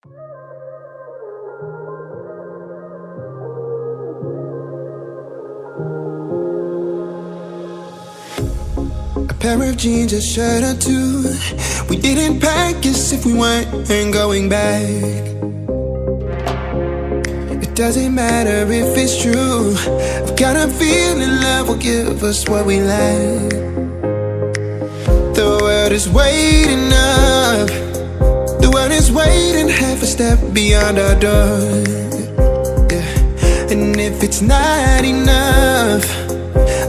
A pair of jeans, a shirt or two. We didn't pack as if we weren't going back. It doesn't matter if it's true. I've got a feeling love will give us what we lack. The world is waiting up. The world is waiting half a step beyond our door. Yeah. And if it's not enough,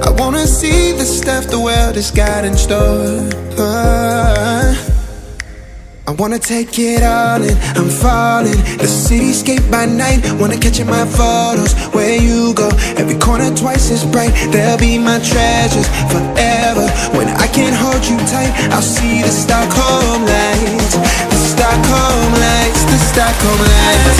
I wanna see the stuff the world has got in store. I wanna take it all in, I'm falling. The cityscape by night, wanna catch in my photos. Where you go, every corner twice as bright. They'll be my treasures forever. When I can't hold you tight, I'll see the Stockholm lights. The Stockholm lights, the Stockholm lights.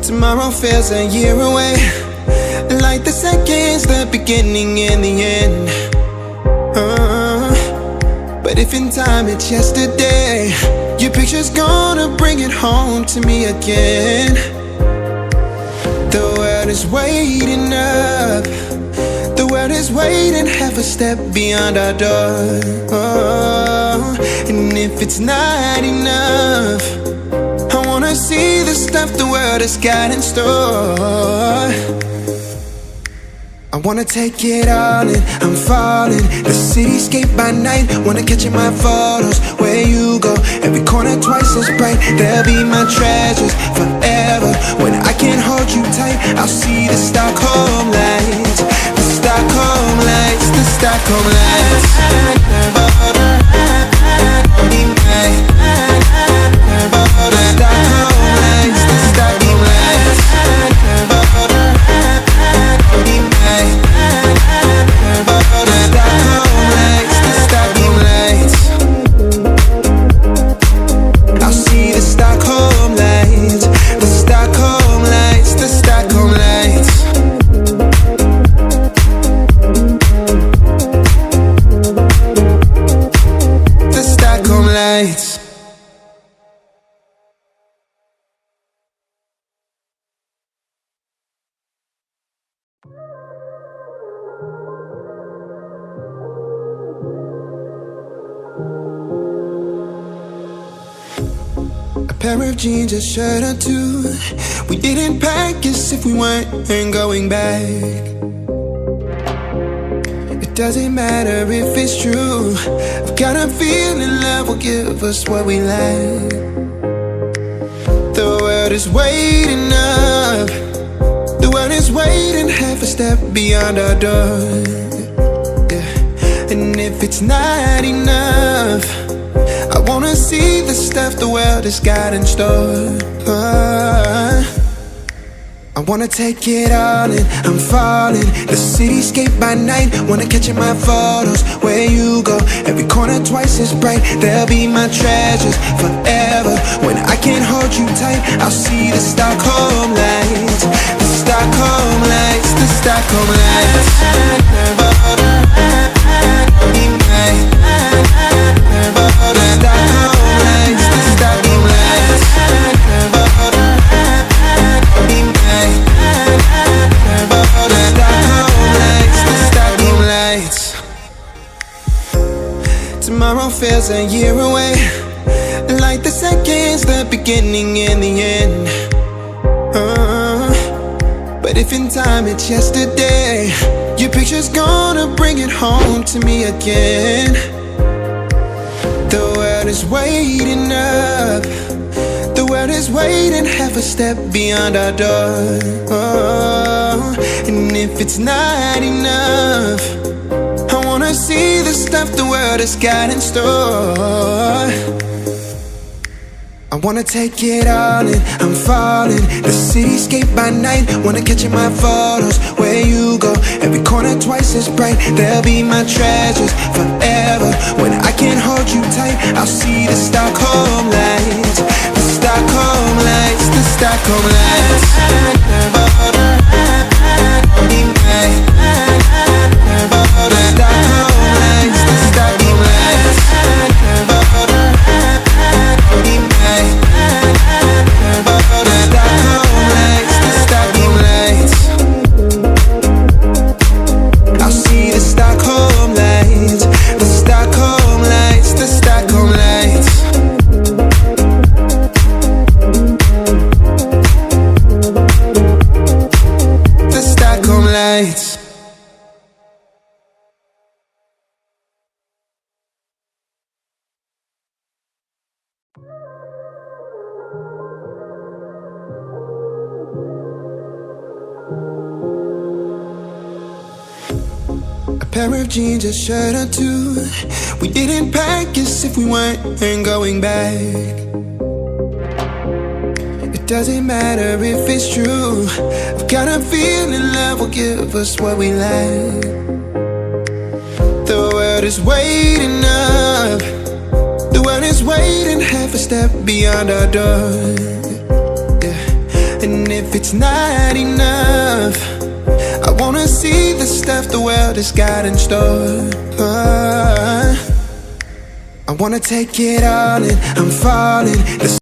Tomorrow feels a year away, like the seconds, the beginning and the end. But if in time it's yesterday, your picture's gonna bring it home to me again. The world is waiting up. The world is waiting half a step beyond our door. And if it's not enough, I wanna see the stuff the world has got in store. I wanna take it all in, I'm falling. The cityscape by night, wanna catch in my photos. Where you go, every corner twice as bright. They'll be my treasures forever. When I can't hold you tight, I'll see the Stockholm lights. The Stockholm lights, the Stockholm lights. A pair of jeans, a shirt or two. We didn't pack as if we weren't going back. It doesn't matter if it's true. I've got a feeling love will give us what we lack. The world is waiting up. The world is waiting half a step beyond our door. Yeah. And if it's not enough, I wanna see the stuff the world has got in store. I wanna take it all in, I'm falling. The cityscape by night, wanna catch in my photos. Where you go, every corner twice as bright. They'll be my treasures forever. When I can't hold you tight, I'll see the Stockholm lights. The Stockholm lights, the Stockholm lights. Tomorrow feels a year away, like the seconds, the beginning and the end. But if in time it's yesterday, your picture's gonna bring it home to me again. The world is waiting up. The world is waiting half a step beyond our door. And if it's not enough, I wanna see the stuff the world has got in store. I wanna take it all in, I'm falling. The cityscape by night, wanna catch in my photos. Where you go, every corner twice as bright. They'll be my treasures forever. When I can't hold you tight, I'll see the Stockholm lights. The Stockholm lights, the Stockholm lights. Pair of jeans, a shirt or two. We didn't pack as if we weren't going back. It doesn't matter if it's true. I've got a feeling love will give us what we lack. The world is waiting up. The world is waiting half a step beyond our door. Yeah. And if it's not enough, I wanna see the stuff the world has got in store. I wanna take it all in, I'm falling. The